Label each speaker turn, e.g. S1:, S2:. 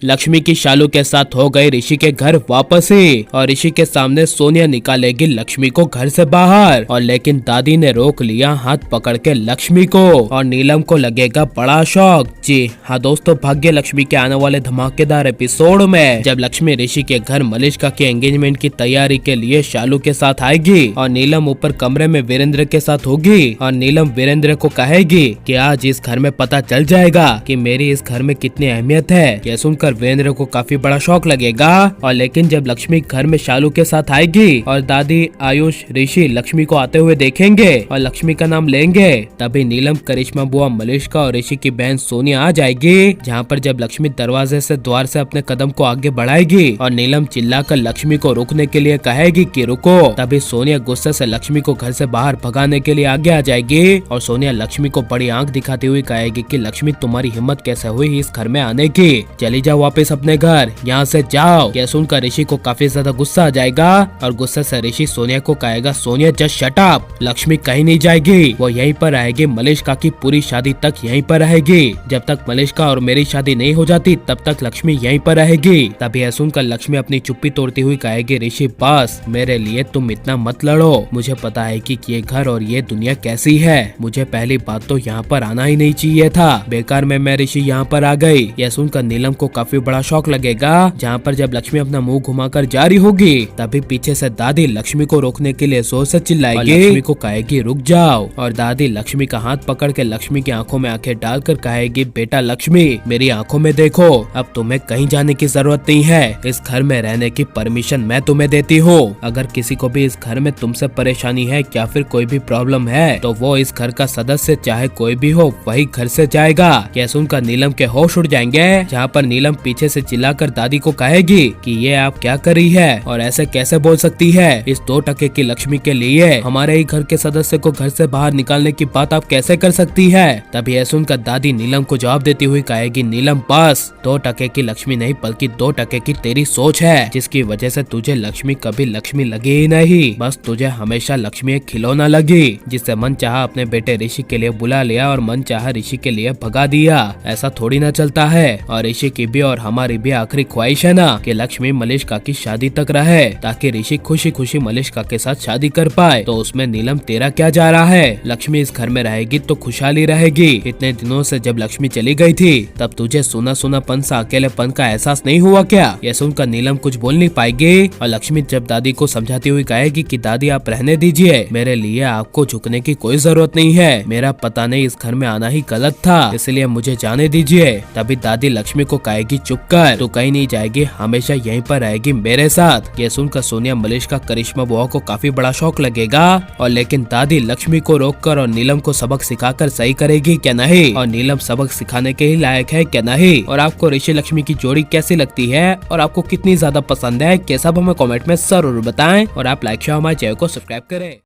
S1: लक्ष्मी की शालू के साथ हो गई ऋषि के घर वापसी और ऋषि के सामने सोनिया निकालेगी लक्ष्मी को घर से बाहर और लेकिन दादी ने रोक लिया हाथ पकड़ के लक्ष्मी को और नीलम को लगेगा बड़ा शौक। जी हाँ दोस्तों, भाग्य लक्ष्मी के आने वाले धमाकेदार एपिसोड में जब लक्ष्मी ऋषि के घर मलिष्का के एंगेजमेंट की तैयारी के लिए शालू के साथ आएगी और नीलम ऊपर कमरे में वीरेंद्र के साथ होगी और नीलम वीरेंद्र को कहेगी कि आज इस घर में पता चल जाएगा कि मेरी इस घर में कितनी अहमियत है। यह सुनकर वीरेंद्र को काफी बड़ा शौक लगेगा और लेकिन जब लक्ष्मी घर में शालू के साथ आएगी और दादी आयुष ऋषि लक्ष्मी को आते हुए देखेंगे और लक्ष्मी का नाम लेंगे, तभी नीलम, करिश्मा बुआ, मलिष्का और ऋषि की बहन सोनिया आ जाएगी। जहाँ पर जब लक्ष्मी दरवाजे से द्वार से अपने कदम को आगे बढ़ाएगी और नीलम चिल्लाकर लक्ष्मी को रुकने के लिए कहेगी कि रुको, तभी सोनिया गुस्से से लक्ष्मी को घर से बाहर भगाने के लिए आगे आ जाएगी और सोनिया लक्ष्मी को बड़ी आंख दिखाती हुई कहेगी कि लक्ष्मी तुम्हारी हिम्मत कैसे हुई इस घर में आने की, चली जाओ वापस अपने घर, यहाँ से जाओ। यह सुनकर ऋषि को काफी ज्यादा गुस्सा आ जाएगा और गुस्से से ऋषि सोनिया को कहेगा Sonia just shut up, Lakshmi कहीं नहीं जाएगी, वो यहीं पर रहेगी, मलिष्का की पूरी शादी तक यहीं पर रहेगी, जब तक मलिष्का और मेरी शादी नहीं हो जाती तब तक लक्ष्मी यहीं पर रहेगी। तभी यह सुनकर लक्ष्मी अपनी चुप्पी तोड़ती हुई कहेगी ऋषि बस मेरे लिए तुम इतना मत लड़ो, मुझे पता है कि ये घर और ये दुनिया कैसी है, मुझे पहली बात तो यहाँ पर आना ही नहीं चाहिए था, बेकार में मैं ऋषि यहाँ पर आ गई। यह सुनकर नीलम को काफी बड़ा शौक लगेगा। जहाँ पर जब लक्ष्मी अपना मुंह घुमाकर जा रही होगी तभी पीछे से दादी लक्ष्मी को रोकने के लिए जोर से चिल्लाएगी, लक्ष्मी को कहेगी रुक जाओ और दादी लक्ष्मी का हाथ पकड़ के लक्ष्मी की आंखों में आंखें डालकर कहेगी बेटा लक्ष्मी मेरी आंखों में देखो, अब तुम्हें कहीं जाने की जरूरत नहीं है, इस घर में रहने की परमिशन मैं तुम्हें देती हूँ, अगर किसी को भी इस घर में तुमसे परेशानी है या फिर कोई भी प्रॉब्लम है तो वो इस घर का सदस्य चाहे कोई भी हो वही घर से जाएगा। यह सुनकर नीलम के होश उड़ जाएंगे। जहाँ पर नीलम पीछे से चिल्लाकर दादी को कहेगी कि ये आप क्या कर रही है और ऐसे कैसे बोल सकती है, इस 2 टके की लक्ष्मी के लिए हमारे ही घर के सदस्य को घर से बाहर निकालने की बात आप कैसे कर सकती है। तभी यह सुनकर दादी नीलम को जवाब देती हुई कहेगी नीलम बस 2 टके की लक्ष्मी नहीं बल्कि 2 टके की तेरी सोच है, जिसकी वजह से तुझे लक्ष्मी कभी लक्ष्मी लगी ही नहीं, बस तुझे हमेशा लक्ष्मी एक खिलौना लगी, जिससे मन चाहा अपने बेटे ऋषि के लिए बुला लिया और मन चाहा ऋषि के लिए भगा दिया। ऐसा थोड़ी ना चलता है और ऋषि की भी और हमारी भी आखिरी ख्वाहिश है ना कि लक्ष्मी मलिष्का की शादी तक रहे ताकि ऋषि खुशी खुशी मलिष्का के साथ शादी कर पाए। तो उसमें नीलम तेरा क्या जा रहा है, लक्ष्मी इस घर में रहेगी तो खुशहाली रहेगी। इतने दिनों से जब लक्ष्मी चली गई थी तब तुझे सुना सुनापन सा अकेलेपन का एहसास नहीं हुआ क्या। यह सुनकर नीलम कुछ बोल नहीं पाएगी और लक्ष्मी जब दादी को समझाती हुई कहेगी कि दादी आप रहने दीजिए, मेरे लिए आपको झुकने की कोई जरूरत नहीं है, मेरा पता नहीं इस घर में आना ही गलत था, इसलिए मुझे जाने दीजिए। तभी दादी लक्ष्मी को कहेगी चुप कर, तू कहीं नहीं जाएगी, हमेशा यहीं पर रहेगी मेरे साथ। यह सुनकर सोनिया, मलिष्का, करिश्मा बुआ को काफी बड़ा शौक लगेगा और लेकिन दादी लक्ष्मी को रोककर और नीलम को सबक सिखाकर सही करेगी क्या नहीं, और नीलम सबक सिखाने के ही लायक है क्या नहीं। और आपको ऋषि लक्ष्मी की जोड़ी कैसी लगती है और आपको कितनी ज्यादा पसंद है, कैसा हमें कमेंट में जरूर बताएं और आप लाइक शेयर हमारे चैनल को सब्सक्राइब करें।